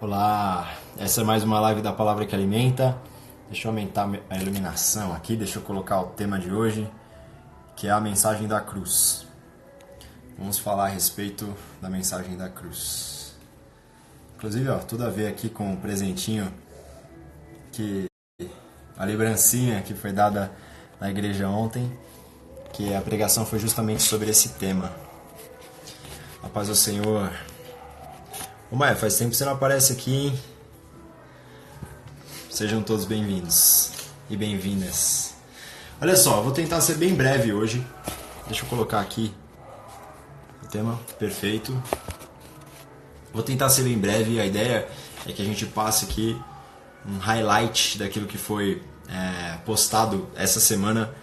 Olá, essa é mais uma live da Palavra que Alimenta. Deixa eu aumentar a iluminação aqui, deixa eu colocar o tema de hoje, que é a mensagem da cruz. Vamos falar a respeito da mensagem da cruz. Inclusive, tudo a ver aqui com o presentinho, a lembrancinha que foi dada na igreja ontem, que a pregação foi justamente sobre esse tema. A paz do Senhor. Ô Maia, faz tempo que você não aparece aqui, hein? Sejam todos bem-vindos e bem-vindas. Olha só, eu vou tentar ser bem breve hoje. Deixa eu colocar aqui o tema, perfeito. Vou tentar ser bem breve, a ideia é que a gente passe aqui um highlight daquilo que foi postado essa semana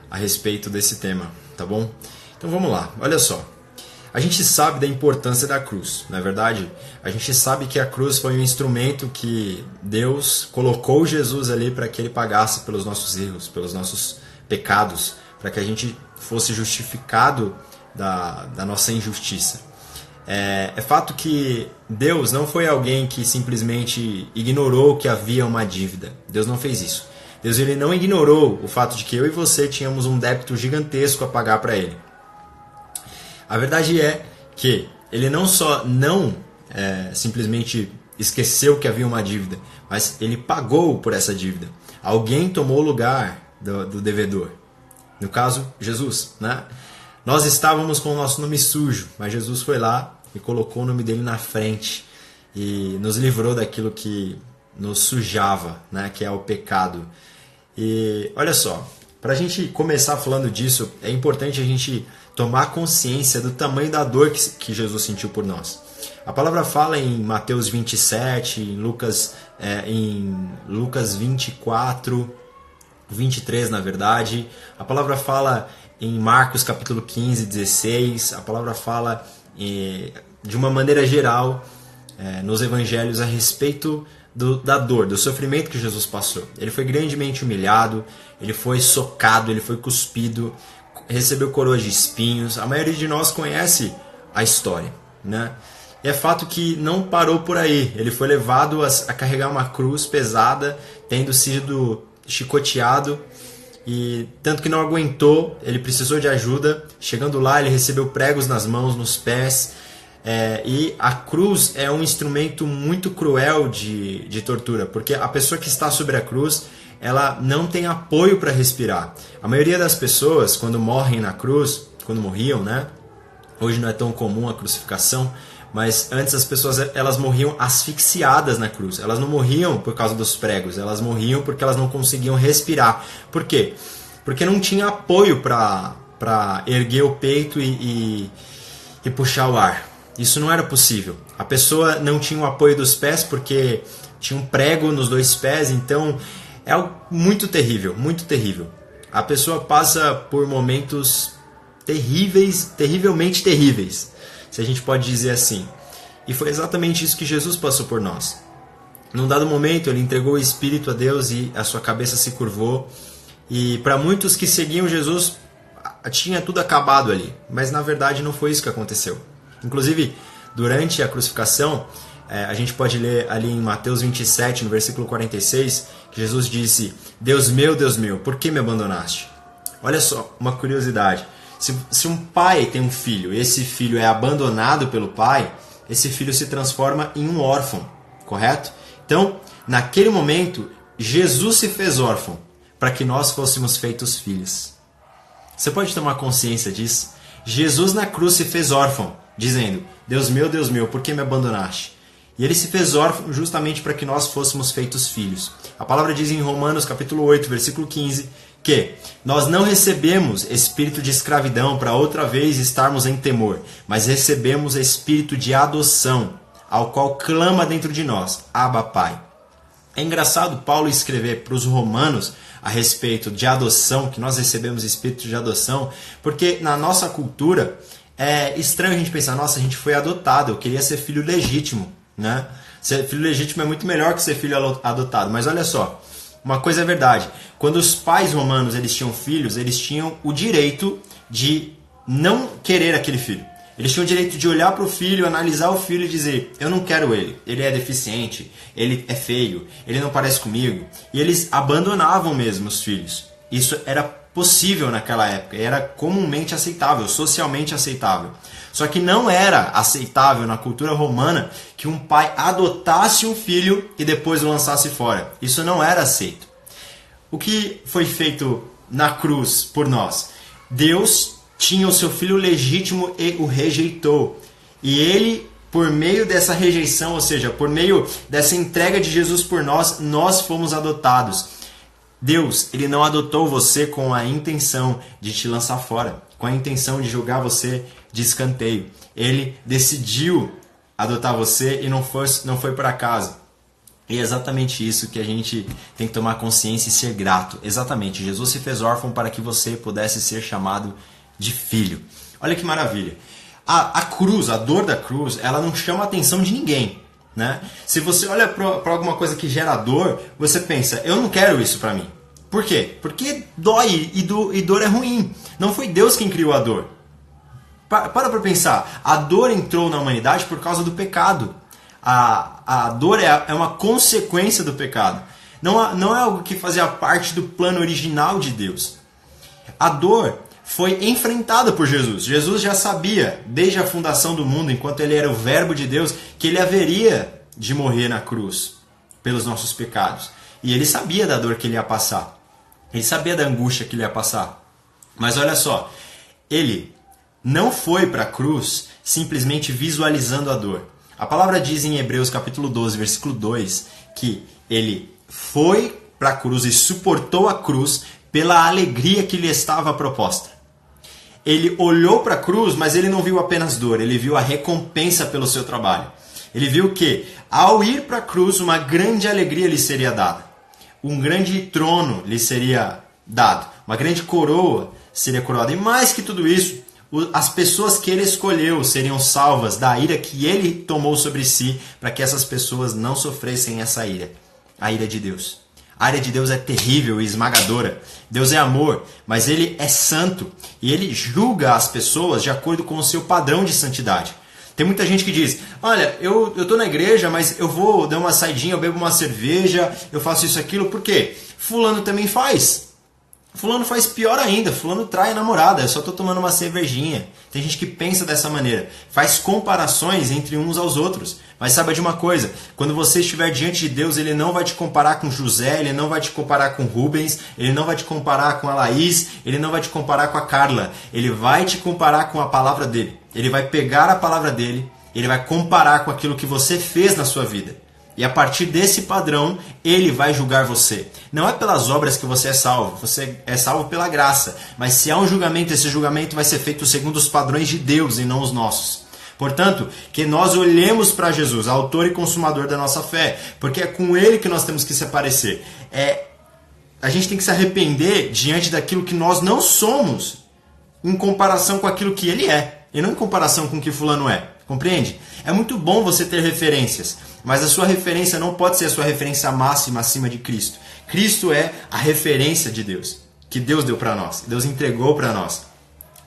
a respeito desse tema, tá bom? Então vamos lá, olha só. A gente sabe da importância da cruz, não é verdade? A gente sabe que a cruz foi um instrumento que Deus colocou Jesus ali para que ele pagasse pelos nossos erros, pelos nossos pecados, para que a gente fosse justificado da nossa injustiça. É fato que Deus não foi alguém que simplesmente ignorou que havia uma dívida. Deus não fez isso. Deus ele não ignorou o fato de que eu e você tínhamos um débito gigantesco a pagar para ele. A verdade é que ele não só não simplesmente esqueceu que havia uma dívida, mas ele pagou por essa dívida. Alguém tomou o lugar do devedor. No caso, Jesus, né? Nós estávamos com o nosso nome sujo, mas Jesus foi lá e colocou o nome dele na frente e nos livrou daquilo que nos sujava, né? Que é o pecado. E olha só, para a gente começar falando disso, é importante a gente tomar consciência do tamanho da dor que Jesus sentiu por nós. A palavra fala em Mateus 27, em Lucas 24, 23 na verdade. A palavra fala em Marcos capítulo 15, 16. A palavra fala de uma maneira geral nos evangelhos a respeito da dor, do sofrimento que Jesus passou. Ele foi grandemente humilhado, ele foi socado, ele foi cuspido, recebeu coroas de espinhos. A maioria de nós conhece a história, né? E é fato que não parou por aí. Ele foi levado a carregar uma cruz pesada, tendo sido chicoteado, e tanto que não aguentou, ele precisou de ajuda. Chegando lá, ele recebeu pregos nas mãos, nos pés. E a cruz é um instrumento muito cruel de tortura, porque a pessoa que está sobre a cruz, ela não tem apoio para respirar. A maioria das pessoas, quando morrem na cruz, quando morriam, né? Hoje não é tão comum a crucificação, mas antes as pessoas elas morriam asfixiadas na cruz. Elas não morriam por causa dos pregos, elas morriam porque elas não conseguiam respirar. Por quê? Porque não tinha apoio para erguer o peito e puxar o ar. Isso não era possível. A pessoa não tinha o apoio dos pés porque tinha um prego nos dois pés, então é algo muito terrível, muito terrível. A pessoa passa por momentos terríveis, terrivelmente terríveis, se a gente pode dizer assim. E foi exatamente isso que Jesus passou por nós. Num dado momento, ele entregou o Espírito a Deus e a sua cabeça se curvou. E para muitos que seguiam Jesus, tinha tudo acabado ali. Mas na verdade não foi isso que aconteceu. Inclusive, durante a crucificação, a gente pode ler ali em Mateus 27, no versículo 46, que Jesus disse: Deus meu, por que me abandonaste? Olha só, uma curiosidade. Se um pai tem um filho e esse filho é abandonado pelo pai, esse filho se transforma em um órfão, correto? Então, naquele momento, Jesus se fez órfão para que nós fôssemos feitos filhos. Você pode tomar consciência disso? Jesus na cruz se fez órfão, dizendo: Deus meu, por que me abandonaste? E ele se fez órfão justamente para que nós fôssemos feitos filhos. A palavra diz em Romanos capítulo 8, versículo 15, que nós não recebemos espírito de escravidão para outra vez estarmos em temor, mas recebemos espírito de adoção, ao qual clama dentro de nós: Abba, Pai. É engraçado Paulo escrever para os romanos a respeito de adoção, que nós recebemos espírito de adoção, porque na nossa cultura é estranho a gente pensar: nossa, a gente foi adotado, eu queria ser filho legítimo, né? Ser filho legítimo é muito melhor que ser filho adotado. Mas olha só, uma coisa é verdade: quando os pais romanos eles tinham filhos, eles tinham o direito de não querer aquele filho. Eles tinham o direito de olhar para o filho, analisar o filho e dizer: eu não quero ele é deficiente, ele é feio, ele não parece comigo. E eles abandonavam mesmo os filhos. Isso era possível naquela época, era comumente aceitável, socialmente aceitável. Só que não era aceitável na cultura romana que um pai adotasse um filho e depois o lançasse fora. Isso não era aceito. O que foi feito na cruz por nós? Deus tinha o seu filho legítimo e o rejeitou. E ele, por meio dessa rejeição, ou seja, por meio dessa entrega de Jesus por nós, nós fomos adotados. Deus, ele não adotou você com a intenção de te lançar fora, com a intenção de jogar você de escanteio. Ele decidiu adotar você e não foi por acaso. E é exatamente isso que a gente tem que tomar consciência e ser grato. Exatamente, Jesus se fez órfão para que você pudesse ser chamado de filho. Olha que maravilha. A cruz, a dor da cruz, ela não chama a atenção de ninguém. Né? Se você olha para alguma coisa que gera dor, você pensa: eu não quero isso para mim. Por quê? Porque dói e dor é ruim. Não foi Deus quem criou a dor. Para pensar. A dor entrou na humanidade por causa do pecado. A dor é uma consequência do pecado. Não é algo que fazia parte do plano original de Deus. A dor foi enfrentada por Jesus. Jesus já sabia, desde a fundação do mundo, enquanto ele era o verbo de Deus, que ele haveria de morrer na cruz pelos nossos pecados. E ele sabia da dor que ele ia passar. Ele sabia da angústia que ele ia passar. Mas olha só, ele não foi para a cruz simplesmente visualizando a dor. A palavra diz em Hebreus capítulo 12, versículo 2, que ele foi para a cruz e suportou a cruz pela alegria que lhe estava proposta. Ele olhou para a cruz, mas ele não viu apenas dor, ele viu a recompensa pelo seu trabalho. Ele viu que, ao ir para a cruz, uma grande alegria lhe seria dada. Um grande trono lhe seria dado. Uma grande coroa seria coroada. E mais que tudo isso, as pessoas que ele escolheu seriam salvas da ira que ele tomou sobre si, para que essas pessoas não sofressem essa ira. A ira de Deus. A ira de Deus é terrível e esmagadora. Deus é amor, mas ele é santo. E ele julga as pessoas de acordo com o seu padrão de santidade. Tem muita gente que diz: olha, eu estou na igreja, mas eu vou dar uma saidinha, eu bebo uma cerveja, eu faço isso, aquilo. Por quê? Fulano também faz. Fulano faz pior ainda. Fulano trai a namorada, eu só estou tomando uma cervejinha. Tem gente que pensa dessa maneira. Faz comparações entre uns aos outros. Mas saiba de uma coisa, quando você estiver diante de Deus, ele não vai te comparar com José, ele não vai te comparar com Rubens, ele não vai te comparar com a Laís, ele não vai te comparar com a Carla. Ele vai te comparar com a palavra dele. Ele vai pegar a palavra dele, ele vai comparar com aquilo que você fez na sua vida. E a partir desse padrão, ele vai julgar você. Não é pelas obras que você é salvo é salvo pela graça. Mas se há um julgamento, esse julgamento vai ser feito segundo os padrões de Deus e não os nossos. Portanto, que nós olhemos para Jesus, autor e consumador da nossa fé, porque é com ele que nós temos que se parecer. A gente tem que se arrepender diante daquilo que nós não somos, em comparação com aquilo que ele é, e não em comparação com o que fulano é. Compreende? É muito bom você ter referências, mas a sua referência não pode ser a sua referência máxima acima de Cristo. Cristo é a referência de Deus, que Deus deu para nós, Deus entregou para nós.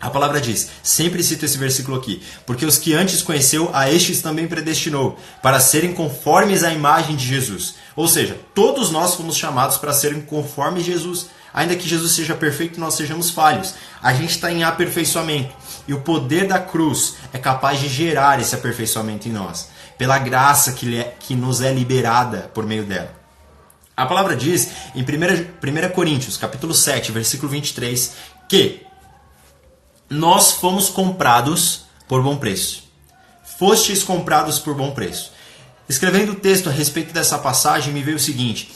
A palavra diz, sempre cito esse versículo aqui, porque os que antes conheceu, a estes também predestinou, para serem conformes à imagem de Jesus. Ou seja, todos nós fomos chamados para serem conformes a Jesus. Ainda que Jesus seja perfeito, nós sejamos falhos. A gente está em aperfeiçoamento. E o poder da cruz é capaz de gerar esse aperfeiçoamento em nós, pela graça que nos é liberada por meio dela. A palavra diz em 1 Coríntios, capítulo 7, versículo 23, que nós fomos comprados por bom preço. Fostes comprados por bom preço. Escrevendo o texto a respeito dessa passagem, me veio o seguinte: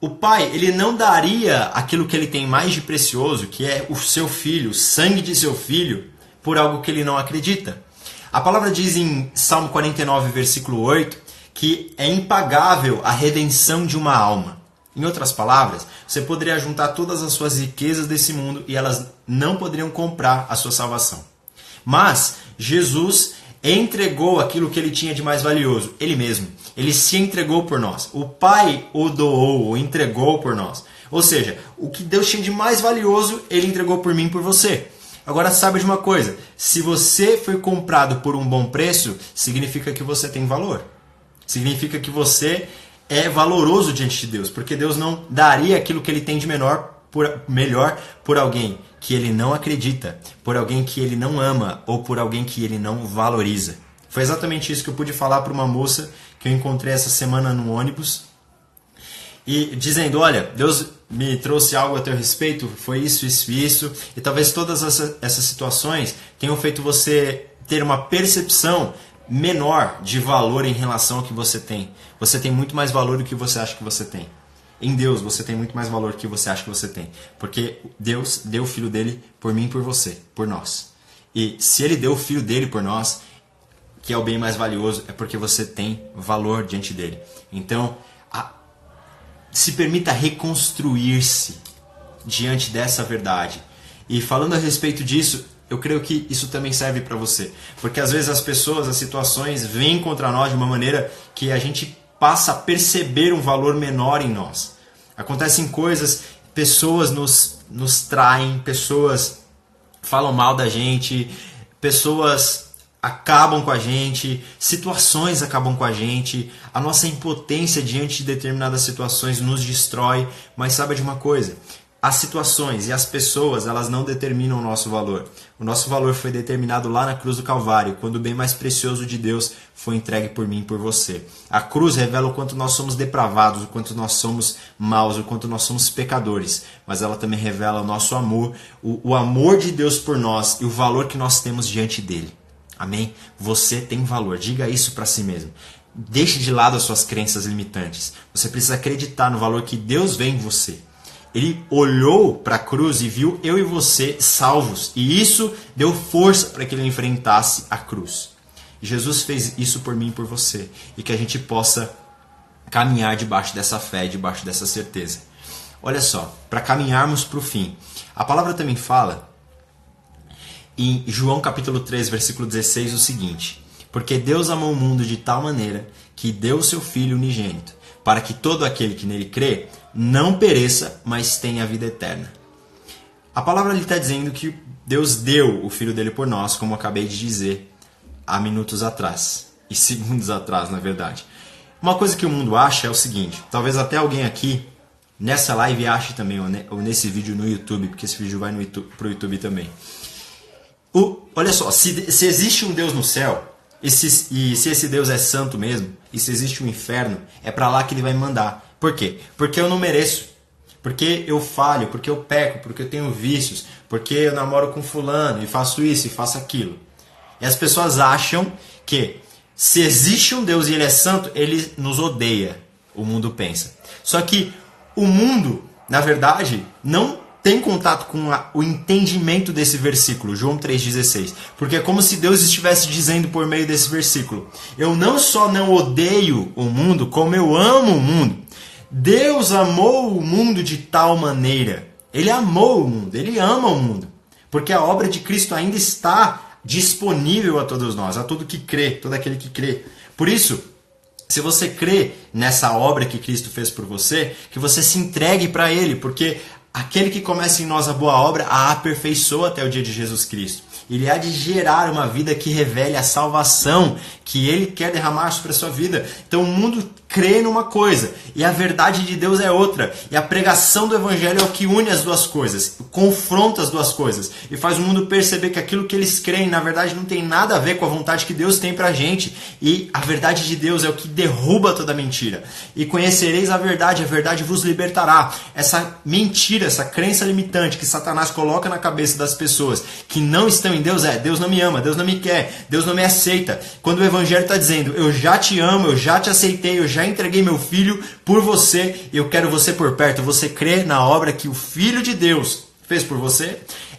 o pai, ele não daria aquilo que ele tem mais de precioso, que é o seu filho, o sangue de seu filho, por algo que ele não acredita. A palavra diz em Salmo 49, versículo 8, que é impagável a redenção de uma alma. Em outras palavras, você poderia juntar todas as suas riquezas desse mundo e elas não poderiam comprar a sua salvação. Mas Jesus entregou aquilo que ele tinha de mais valioso, ele mesmo. Ele se entregou por nós. O Pai o doou, o entregou por nós. Ou seja, o que Deus tinha de mais valioso, ele entregou por mim e por você. Agora saiba de uma coisa, se você foi comprado por um bom preço, significa que você tem valor. Significa que você é valoroso diante de Deus, porque Deus não daria aquilo que ele tem de melhor por alguém que ele não acredita, por alguém que ele não ama ou por alguém que ele não valoriza. Foi exatamente isso que eu pude falar para uma moça que eu encontrei essa semana no ônibus, e dizendo, olha, Deus me trouxe algo a teu respeito, foi isso, isso e isso, e talvez todas essas situações tenham feito você ter uma percepção menor de valor em relação ao que você tem. Você tem muito mais valor do que você acha que você tem. Em Deus você tem muito mais valor do que você acha que você tem. Porque Deus deu o Filho dele por mim e por você, por nós. E se ele deu o Filho dele por nós, que é o bem mais valioso, é porque você tem valor diante dele. Então, se permita reconstruir-se diante dessa verdade. E falando a respeito disso, eu creio que isso também serve para você. Porque às vezes as pessoas, as situações vêm contra nós de uma maneira que a gente passa a perceber um valor menor em nós. Acontecem coisas, pessoas nos traem, pessoas falam mal da gente, pessoas acabam com a gente, situações acabam com a gente, a nossa impotência diante de determinadas situações nos destrói, mas sabe de uma coisa? As situações e as pessoas, elas não determinam o nosso valor. O nosso valor foi determinado lá na cruz do Calvário, quando o bem mais precioso de Deus foi entregue por mim e por você. A cruz revela o quanto nós somos depravados, o quanto nós somos maus, o quanto nós somos pecadores. Mas ela também revela o nosso amor, o amor de Deus por nós e o valor que nós temos diante dele. Amém? Você tem valor. Diga isso para si mesmo. Deixe de lado as suas crenças limitantes. Você precisa acreditar no valor que Deus vê em você. Ele olhou para a cruz e viu eu e você salvos. E isso deu força para que ele enfrentasse a cruz. Jesus fez isso por mim e por você. E que a gente possa caminhar debaixo dessa fé, debaixo dessa certeza. Olha só, para caminharmos para o fim. A palavra também fala em João capítulo 3, versículo 16, o seguinte: porque Deus amou o mundo de tal maneira que deu o seu Filho unigênito, para que todo aquele que nele crê não pereça, mas tenha a vida eterna. A palavra ali está dizendo que Deus deu o Filho dele por nós, como eu acabei de dizer há minutos atrás, e segundos atrás, na verdade. Uma coisa que o mundo acha é o seguinte, talvez até alguém aqui nessa live ache também, ou nesse vídeo no YouTube, porque esse vídeo vai para o YouTube também. Olha só, se existe um Deus no céu, e se esse Deus é santo mesmo, e se existe um inferno, é para lá que ele vai me mandar. Por quê? Porque eu não mereço, porque eu falho, porque eu peco, porque eu tenho vícios, porque eu namoro com fulano e faço isso e faço aquilo. E as pessoas acham que se existe um Deus e ele é santo, ele nos odeia, o mundo pensa. Só que o mundo, na verdade, não tem contato com o entendimento desse versículo, João 3,16. Porque é como se Deus estivesse dizendo por meio desse versículo: eu não só não odeio o mundo, como eu amo o mundo. Deus amou o mundo de tal maneira. Ele amou o mundo, ele ama o mundo. Porque a obra de Cristo ainda está disponível a todos nós, a todo que crê, todo aquele que crê. Por isso, se você crê nessa obra que Cristo fez por você, que você se entregue para Ele, porque aquele que começa em nós a boa obra a aperfeiçoa até o dia de Jesus Cristo. Ele há de gerar uma vida que revele a salvação que Ele quer derramar sobre a sua vida. Então o mundo crê numa coisa e a verdade de Deus é outra. E a pregação do Evangelho é o que une as duas coisas, confronta as duas coisas e faz o mundo perceber que aquilo que eles creem na verdade não tem nada a ver com a vontade que Deus tem pra gente. E a verdade de Deus é o que derruba toda mentira. E conhecereis a verdade vos libertará. Essa mentira, essa crença limitante que Satanás coloca na cabeça das pessoas que não estão em Deus Deus não me ama, Deus não me quer, Deus não me aceita. Quando o Evangelho está dizendo, eu já te amo, eu já te aceitei, eu já entreguei meu filho por você e eu quero você por perto. Você crê na obra que o Filho de Deus fez por você?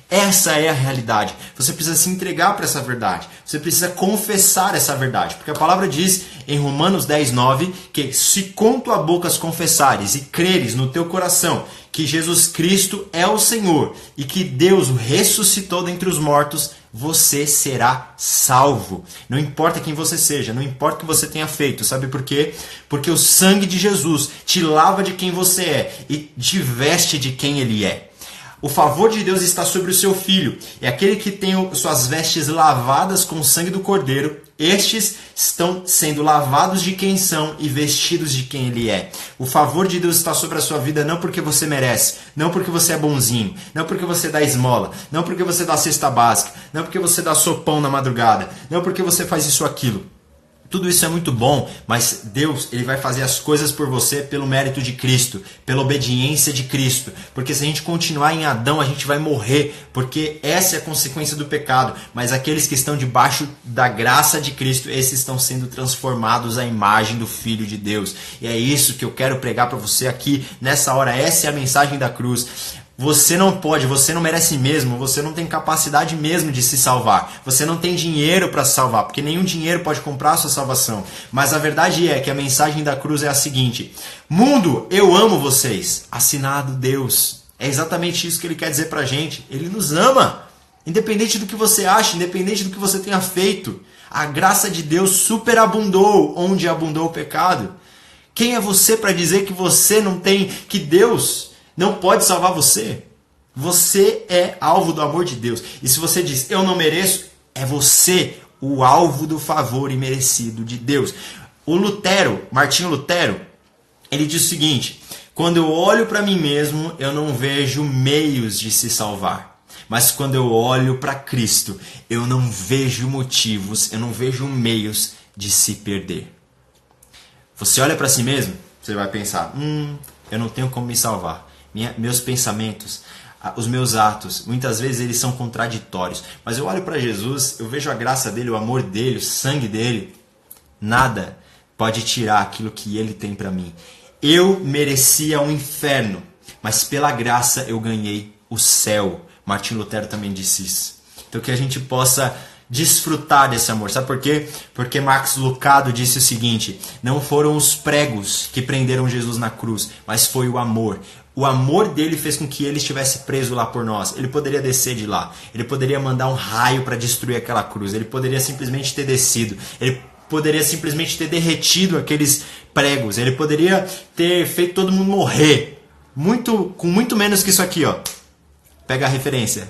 Essa é a realidade. Você precisa se entregar para essa verdade. Você precisa confessar essa verdade. Porque a palavra diz em Romanos 10:9 que se com tua boca confessares e creres no teu coração que Jesus Cristo é o Senhor e que Deus o ressuscitou dentre os mortos, você será salvo. Não importa quem você seja, não importa o que você tenha feito. Sabe por quê? Porque o sangue de Jesus te lava de quem você é e te veste de quem Ele é. O favor de Deus está sobre o seu filho. É aquele que tem suas vestes lavadas com o sangue do Cordeiro. Estes estão sendo lavados de quem são e vestidos de quem ele é. O favor de Deus está sobre a sua vida não porque você merece, não porque você é bonzinho, não porque você dá esmola, não porque você dá cesta básica, não porque você dá sopão na madrugada, não porque você faz isso ou aquilo. Tudo isso é muito bom, mas Deus ele vai fazer as coisas por você pelo mérito de Cristo, pela obediência de Cristo. Porque se a gente continuar em Adão, a gente vai morrer, porque essa é a consequência do pecado. Mas aqueles que estão debaixo da graça de Cristo, esses estão sendo transformados à imagem do Filho de Deus. E é isso que eu quero pregar para você aqui nessa hora. Essa é a mensagem da cruz. Você não pode, você não merece mesmo, você não tem capacidade mesmo de se salvar. Você não tem dinheiro para se salvar, porque nenhum dinheiro pode comprar a sua salvação. Mas a verdade é que a mensagem da cruz é a seguinte: mundo, eu amo vocês. Assinado Deus. É exatamente isso que ele quer dizer pra gente. Ele nos ama. Independente do que você acha, independente do que você tenha feito. A graça de Deus superabundou onde abundou o pecado. Quem é você para dizer que você não tem, que Deus não pode salvar você? Você é alvo do amor de Deus. E se você diz, eu não mereço, é você o alvo do favor imerecido de Deus. O Lutero, Martinho Lutero, ele diz o seguinte: quando eu olho para mim mesmo, eu não vejo meios de se salvar. Mas quando eu olho para Cristo, eu não vejo motivos, eu não vejo meios de se perder. Você olha para si mesmo, você vai pensar, eu não tenho como me salvar. Meus pensamentos, os meus atos, muitas vezes eles são contraditórios. Mas eu olho para Jesus, eu vejo a graça dele, o amor dele, o sangue dele. Nada pode tirar aquilo que ele tem para mim. Eu merecia um inferno, mas pela graça eu ganhei o céu. Martinho Lutero também disse isso. Então que a gente possa desfrutar desse amor. Sabe por quê? Porque Max Lucado disse o seguinte: não foram os pregos que prenderam Jesus na cruz, mas foi o amor. O amor dele fez com que ele estivesse preso lá por nós. Ele poderia descer de lá. Ele poderia mandar um raio para destruir aquela cruz. Ele poderia simplesmente ter descido. Ele poderia simplesmente ter derretido aqueles pregos. Ele poderia ter feito todo mundo morrer. Com muito menos que isso aqui, ó. Pega a referência.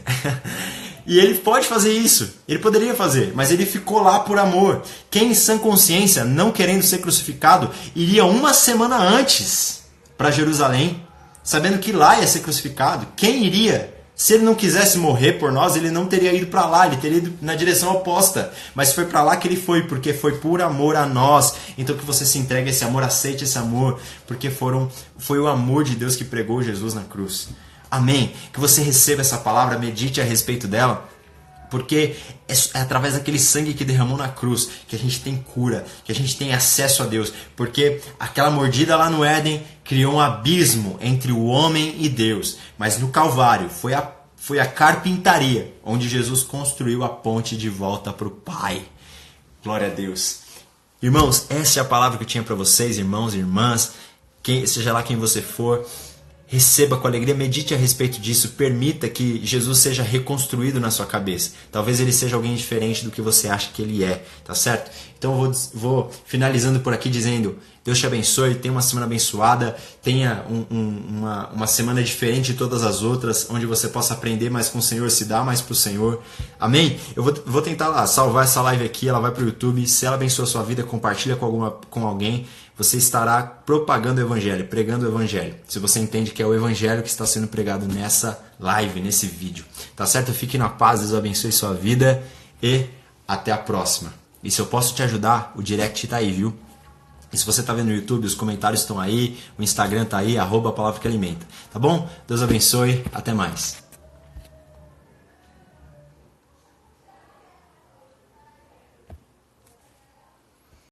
E ele pode fazer isso. Ele poderia fazer, mas ele ficou lá por amor. Quem em sã consciência, não querendo ser crucificado, iria uma semana antes para Jerusalém, sabendo que lá ia ser crucificado? Quem iria? Se ele não quisesse morrer por nós, ele não teria ido para lá, ele teria ido na direção oposta. Mas foi para lá que ele foi, porque foi por amor a nós. Então que você se entregue a esse amor, aceite esse amor, porque foi o amor de Deus que pregou Jesus na cruz. Amém? Que você receba essa palavra, medite a respeito dela, porque é através daquele sangue que derramou na cruz que a gente tem cura, que a gente tem acesso a Deus. Porque aquela mordida lá no Éden criou um abismo entre o homem e Deus. Mas no Calvário foi a carpintaria onde Jesus construiu a ponte de volta para o Pai. Glória a Deus. Irmãos, essa é a palavra que eu tinha para vocês, irmãos e irmãs. Seja lá quem você for, receba com alegria, medite a respeito disso, permita que Jesus seja reconstruído na sua cabeça. Talvez ele seja alguém diferente do que você acha que ele é, tá certo? Então eu vou finalizando por aqui dizendo, Deus te abençoe, tenha uma semana abençoada, tenha uma semana diferente de todas as outras, onde você possa aprender mais com o Senhor, se dar mais pro Senhor. Amém? Eu vou tentar lá salvar essa live aqui, ela vai pro YouTube, se ela abençoa a sua vida, compartilha com alguém. Você estará propagando o Evangelho, pregando o Evangelho. Se você entende que é o Evangelho que está sendo pregado nessa live, nesse vídeo. Tá certo? Fique na paz, Deus abençoe sua vida e até a próxima. E se eu posso te ajudar, o direct tá aí, viu? E se você tá vendo no YouTube, os comentários estão aí, o Instagram tá aí, @palavra que alimenta. Tá bom? Deus abençoe, até mais.